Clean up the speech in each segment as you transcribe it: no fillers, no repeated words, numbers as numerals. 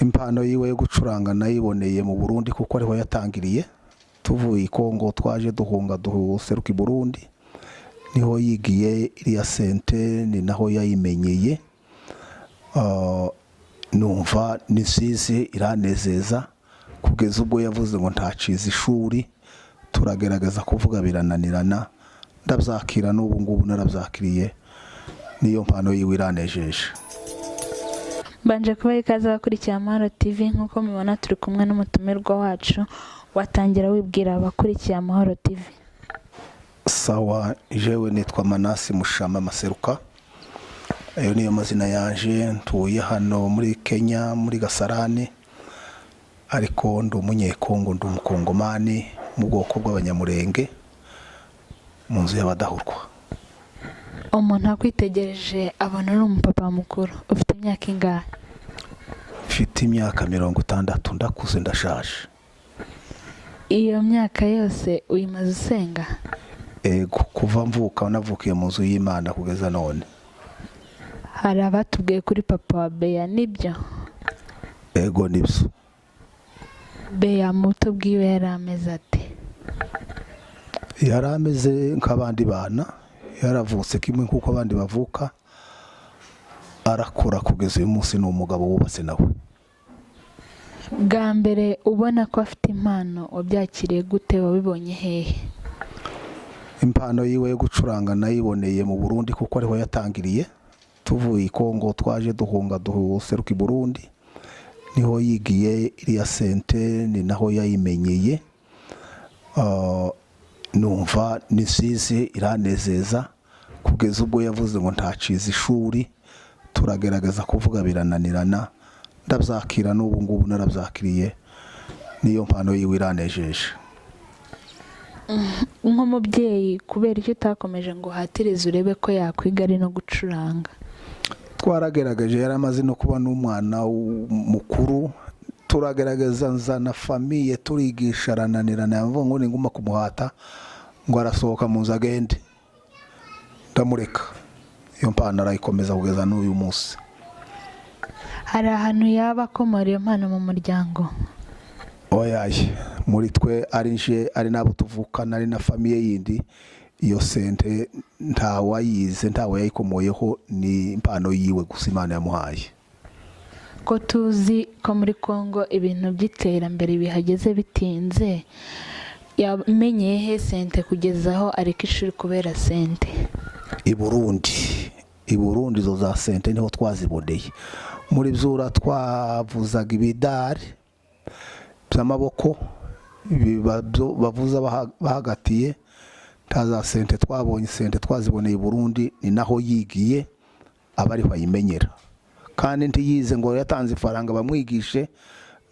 impano yiwe yo gucuranga nayiboneye mu Burundi kuko ariho yatangiriye. Tuvuye i Kongo twaje duhunga duseruka i Burundi, niho yigiye iriya sente, ni naho yayimenyeye. Numva nisize iranezeza kugeza ubwo yavuze ngo ntaciza ishuri, turagerageza kuvuga birananirana, ndabyakira n'ubu ngubu narabyakiriye. Niyo mpano yiwe iranejeje. Mbanje kuba ikaze abakurikira Amahoro TV, nkuko mubona turi kumwe n'umutumirwa wacu. Watangira wibwira abakurikira Amahoro TV. Sawa, jewe nitwa Manasi Mushama Maseruka. Ayo niyo mazina yanje. Ntuye hano muri Kenya muri Gasarane, ariko ndi umunyekongo, ndi umukongomani mu bwoko bw'abanyamurenge mu nzu y'abadahurwa. Umuntu akwitegereje abona ari umupapa mukuru. Ufite imyaka ingahe? Mfite imyaka 60, ndakuze ndashaje. Iyo myaka yose uyimaze usenga? Ego, kuva mvuka navukiye mu nzu y'Imana kugeza none. Hari abatubwiye kuri papa wa Beya, nibyo? Ego nibyo. Beya muto bwiwe yari ameze ate? Yari ameze nk'abandi bana, yaravutse kimwe nk'uko abandi bavuka, arakura kugeza uyu munsi ni umugabo wubatse nawe. Bwa mbere ubona ko afite impano wabyakiriye gute, wabibonye hehe? Impano yiwe yo gucuranga nayiboneye mu Burundi kuko ariho yatangiriye. Tuvuye i Kongo twaje duhunga duseruka i Burundi, niho yigiye iriya sente, ni naho yayimenyeye. Numva nisize iranezeza kugeza ubwo yavuze ngo ntaciza ishuri, turagerageza kuvuga birananirana, ndabyakira n'ubu ngubu narabyakiriye. Niyo mpano yiwe iranejeje. Nk'umubyeyi, kubera icyo utakomeje ngo uhatirize urebe ko yakwiga ari no gucuranga? Twarageragaje, yaramaze no kuba n'umwana mukuru, turagerageza nzana famiye turigisha, arananirana, yavuga ngo ninguma kumuhata ngo arasohoka mu nzu agende, ndamureka. Iyo mpano arayikomeza kugeza n'uyu munsi. Hari ahantu yaba akomora iyo mpano mu muryango? Oyaye, muri twe ari nabo tuvukana, ari na famiye yindi, iyo sente ntawayize, ntawayikomoyeho, ni impano yiwe gusa Imana yamuhaye. Ko tuzi ko muri Kongo ibintu by'iterambere bihageze bitinze, yamenyeye he sente kugezaho ariko ishuri kubera sente? I Burundi zo za sente niho twaziboneye. Muri byura twavuzaga ibidari by'amaboko, bavuza bahagatiye, ntaza sente twabonye. Sente twaziboneye i Burundi, ni naho yigiye, abari bayimenyera. Kandi ntiyize ngo yatanze ifaranga bamwigishe,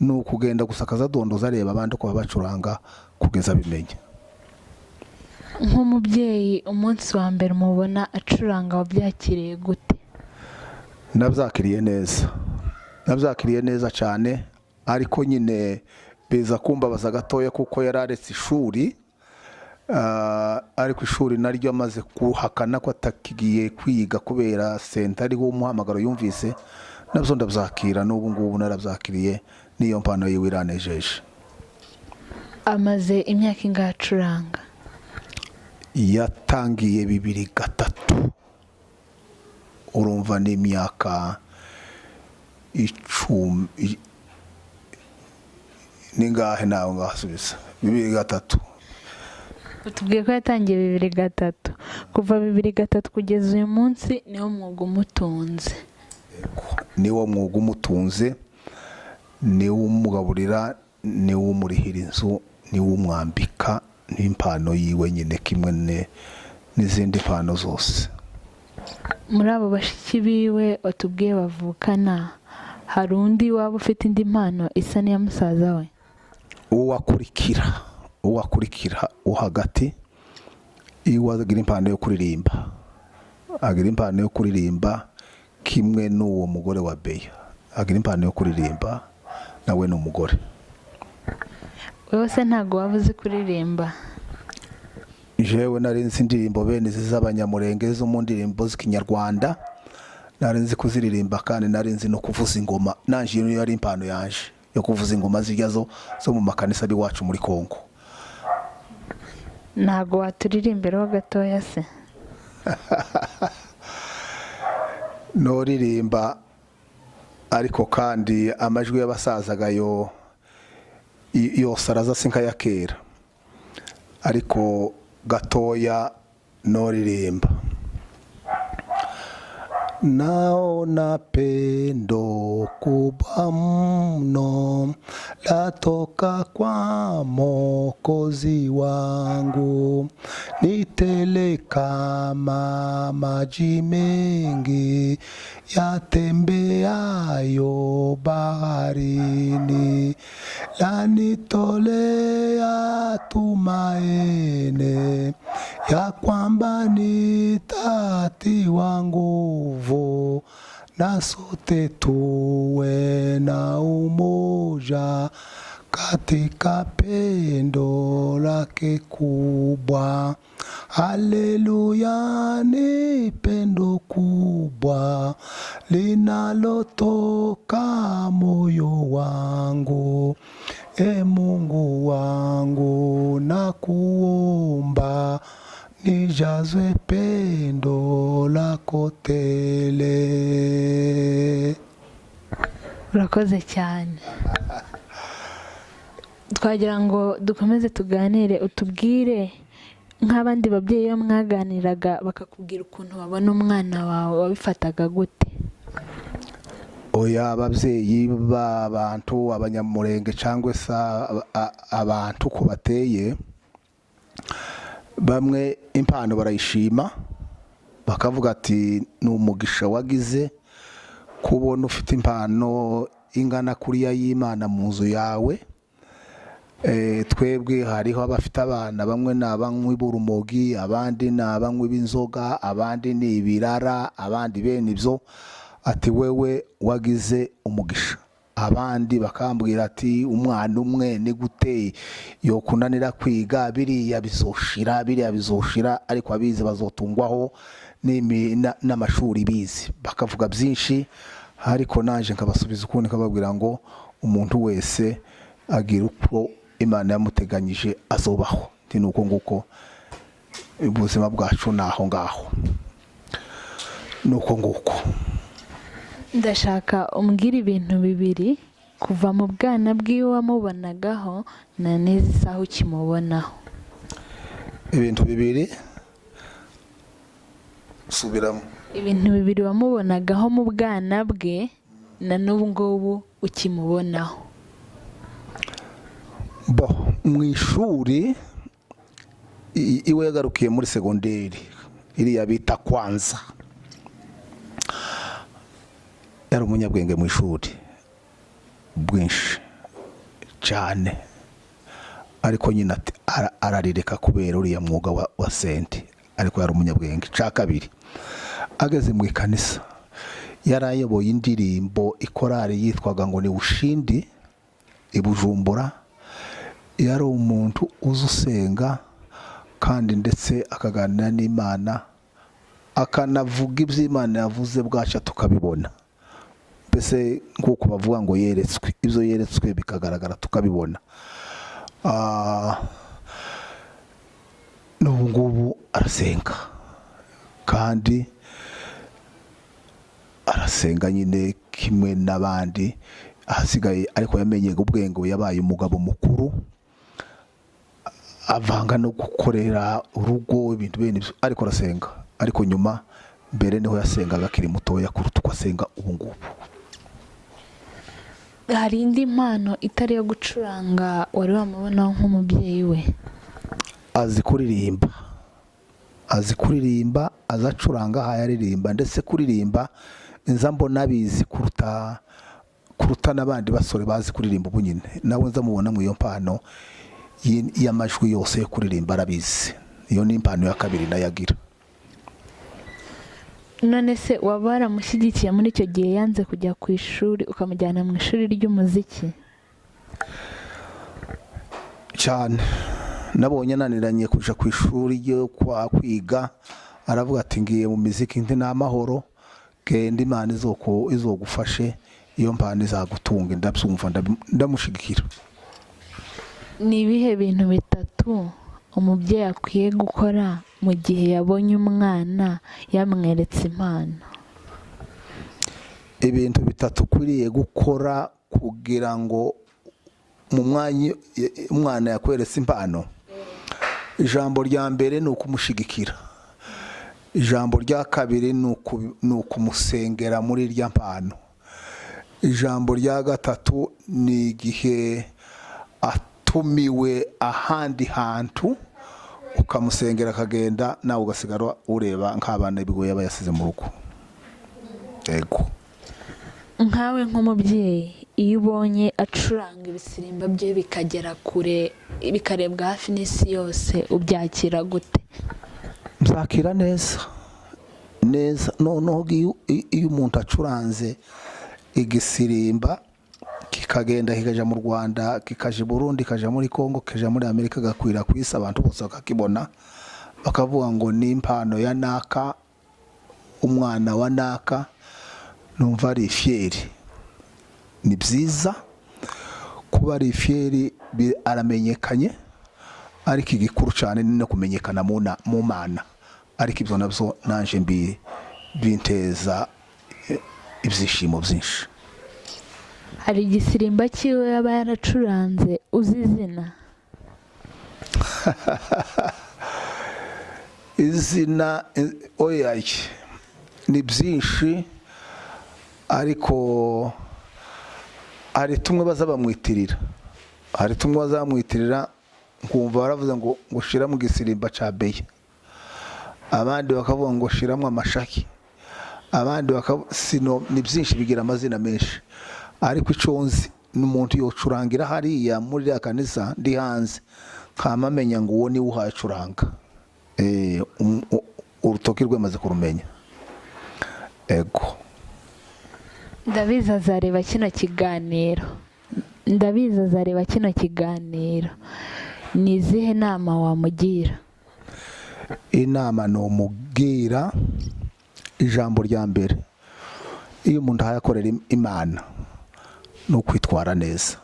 ni ukugenda gusakaza dondoza areba abandi ko babacuranga kugeza bimenye. Nk'umubyeyi, umunsi wa mbere mubona acuranga wabyakiriye gute? Nabyakiriye neza cyane, ariko nyine biza kumbabaza gatoya kuko yararetse ishuri, ariko ishuri naryo amaze kuhakana ko atakigiye kwiga kubera sente ariho umuhamagaro yumvise. Nabyo ndabyakira, n'ubu ngubu narabyakiriye. Niyo mpano yiwe iranejeje. Amaze imyaka ingahe acuranga? Yatangiye 2003, urumva ni imyaka 10 ningahe nawe ngasubiza 2003. Utubwiye ko yatangiye 2003. Kuva 2003 kugeza uyu munsi niwo mwuga umutunze? Niwo mwuga umutunze, niwo umugaburira, niwo umurihira inzu, niwo umwambika. Ni impano yiwe nyine kimwe n'izindi mpano zose. Muri abo bashiki biwe watubwiye bavukana, hari undi waba ufite indi mpano isa n'iya musaza we? Uwakurikira hagati, iwe agira impano yo kuririmba, kimwe n'uwo mugore wa Beya agira impano yo kuririmba, nawe n'umugore. Wewe se ntago wavuze kuririmba? Jewe nari nzi indirimbo bene z'abanyamurenge zo mu ndirimbo z'ikinyarwanda, nari nzi kuziririmba kandi nari nzi no kuvuza ingoma. Nanje iyo yari impano yanje yo kuvuza ingoma zirya zo mu makanisa biwacu muri Kongo. Ntago waturirimbiraho gatoya se? Noririmba ariko kandi amajwi y'abasazaga yo saraza sinka ya kera, ariko gatoya noririmba. Naona pendo kubwa mno latoka kwa Mwokozi wangu, ni tele kama maji mengi yatembeayo baharini, lanitolea tumaini ya kwamba nitatiwa nguvu, na sote tuwe na umoja katika pendo lake kubwa. Haleluya, ni pendo kubwa linalotoka moyo wangu. E Mungu wangu, nakuomba nijazwe pendo lako tele. Urakoze cyane. Twagira ngo dukomeze tuganire, utubwire nk'abandi babyeyi iyo mwaganiraga bakakubwira ukuntu babona umwana wawe, wabifataga gute? Oya, ababyeyi b'abantu, abanyamurenge cyangwa se abantu ko bateye, bamwe impano barayishima bakavuga ati ni umugisha wagize kubona ufite impano ingana kuriya y'Imana mu nzu yawe. Twebwe hariho abafite abana, bamwe ni abanywi b'urumogi, abandi ni abanywi b'inzoga, abandi ni ibirara, abandi bene ibyo. Ati wewe wagize umugisha. Abandi bakambwira ati umwana umwe ni gute yo kunanira kwiga, biriya bizoshira, ariko abize bazotungwaho n'amashuri bize. Bakavuga byinshi, ariko naje nkabasubiza ukundi kababwira ngo umuntu wese agira uko Imana yamuteganyije azobaho. Ndi nuko nguko ubuzima bwacu naho ngaho, nuko nguko. Ndashaka umbwira ibintu bibiri kuva mu bwana bw'iwe wamubonagaho na neza isaha ukimubonaho. Ibintu bibiri subiramo. Ibintu bibiri wamubonagaho mu bwana bwe na n'ubu ngubu ukimubonaho. Mu ishuri iwe yagarukiye muri segonderi iriya bita Kwanza. Yari umunyabwenge mu ishuri bwinshi cyane, ariko nyine ararireka kubera uriya mwuga wa senti, ariko yari umunyabwenge. Cya kabiri, ageze mu ikanisa yarayoboye indirimbo ikorari yitwaga ngo ni Ushindi i Bujumbura. Yari umuntu uzi usenga kandi ndetse akaganira n'Imana, akanavuga iby'Imana yavuze bwaca tukabibona. Mbese nk'uko bavuga ngo yeretswe, ibyo yeretswe bikagaragara tukabibona. N'ubu ngubu arasenga kandi arasenga nyine kimwe n'abandi ahasigaye, ariko yamenye ubwenge, yabaye umugabo mukuru, avanga no gukorera urugo ibintu bene ibyo, ariko arasenga. Ariko nyuma mbere niho yasengaga akiri mutoya kuruta uko asenga ubu ngubu. Hari indi mpano itari yo gucuranga wari wamubonaho nk'umubyeyi we? Azi kuririmba, azacuranga, hayaririmba, ndetse kuririmba nza mbona abizi kuruta n'abandi basore bazi kuririmba. Ubu nyine nawe nza mubona mu iyo mpano y'amajwi yose yo kuririmba arabizi. Iyo ni impano ya kabiri nayagira. None se waba waramushyigikiye muri icyo gihe yanze kujya ku ishuri ukamujyana mu ishuri ry'umuziki? Cyane. Nabonye naniranye kuja ku ishuri ryo kwiga, aravuga ati ngiye mu muziki ndi n'amahoro, genda imana izogufashe, iyo mpano izagutunga. Ndabyumva, ndamushigikira. ni ibihe bintu bitatu umubyeyi akwiye gukora mu gihe yabonye umwana yamweretse impano? Ibintu bitatu ukwiriye gukora kugira ngo mu mwanya umwana yakweretse impano. Ijambo rya mbere ni ukumushigikira. Ijambo rya kabiri ni ukumusengera muri irya mpano. Ijambo rya gatatu ni igihe atumiwe ahandi hantu ukamusengera akagenda, nawe ugasigara ureba nk'abana bigoye aba yasize mu rugo. Yego. Nkawe nk'umubyeyi, iyo ubonye acuranga ibisirimba bye bikagera kure, bikarebwa hafi n'isi yose, ubyakira gute? Mzakira neza noneho iyo umuntu acuranze igisirimba kikagenda kikaja mu Rwanda, kikaja i Burundi, kikaja muri Kongo, kikaja muri Amerika, gakwira ku isi, abantu bose bakakibona, bakavuga ngo ni impano ya naka, umwana wa naka, numva ari fieri. Ni byiza kuba ari fieri, aramenyekanye, ariko igikuru cyane ni no kumenyekana mu mana. Ariko ibyo nabyo nanje binteza ibyishimo byinshi. Hari igisirimba cyiwe yaba yaracuranze uzi izina? Izina oya, ni byinshi, ariko hari tumwe bazabamwitirira, nkumva baravuze ngo shira mu gisirimba ca Beya, abandi bakavuga ngo shiramo amashaki, abandi sino, ni byinshi bigira amazina menshi. Ariko icyo nzi n'umuntu yocurangira hariya muri ya kanisa ndi hanze, nkamamenya ngo uwo ni uhacuranga, urutoki rwemaze kurumenya. Ego. Ndabizi azareba kino kiganiro. Ni izihe nama wamugira? Inama nomubwira, ijambo rya mbere, iyo umuntu ayakorera imana ni ukwitwara neza,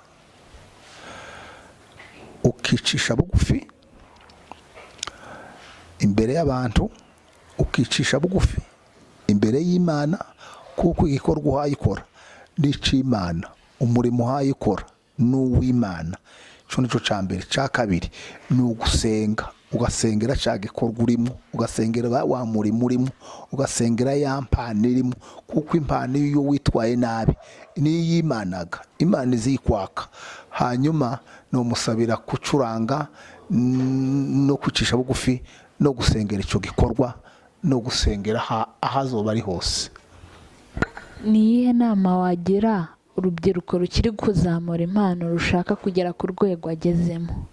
ukicisha bugufi imbere y'abantu, ukicisha bugufi imbere y'Imana, kuko igikorwa uhayikora n'ic'Imana, umurimo uhayikora n'uw'Imana. Cyo nico ca mbere. Ca kabiri ni ugusenga, ugasengera ca gikorwa urimo, ugasengera wa murimo urimo, ugasengera ya mpano irimo, kuko impano iyo witwaye nabi n'iyimanaga, Imana izikwaka. Hanyuma no musabira kucuranga no kwicisha bugufi no gusengera ico gikorwa no gusengera ahazoba ari hose. Ni iyihe nama wagira urubyiruko rukiri kuzamura impano, rushaka kugera ku rwego agezemo?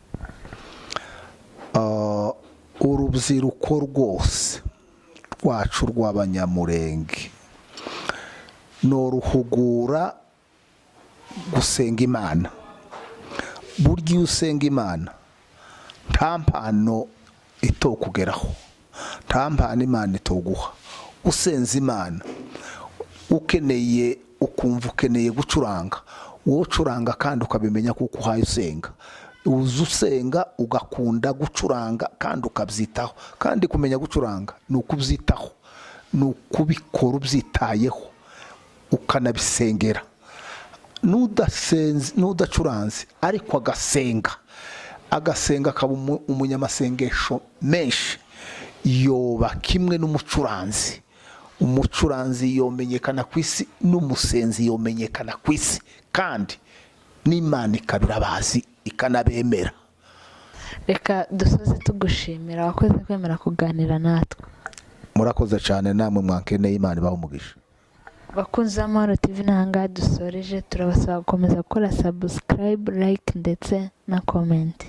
Urubyiruko rwose rwacu rw'Abanyamurenge no ruhugura gusenga Imana. Burya iyo usenga Imana nta mpano itokugeraho, nta mpano Imana itoguha. Usenze Imana ukeneye, ukumva ukeneye gucuranga, wowe ucuranga kandi ukabimenya kuko uhaye usenga. Uza usenga ugakunda gucuranga kandi ukabyitaho, kandi kumenya gucuranga ni ukubyitaho, ni ukubikora ubyitayeho, ukanabisengera. N'udacuranze ariko agasenga akaba umunyamasengesho menshi, yoba kimwe n'umucuranzi. Umucuranzi yomenyekana ku isi, n'umusenzi yomenyekana ku isi, kandi n'Imana ikabirabazi ikanabemera. Reka dusoze tugushimira, wakoze kwemera kuganira natwe. Murakoze cyane, namwe mwankeneye, Imana ibahe umugisha. Bakunze Amahoro TV, nanga dusoreje, turabasaba gukomeza gukora subscribe, like ndetse na comment.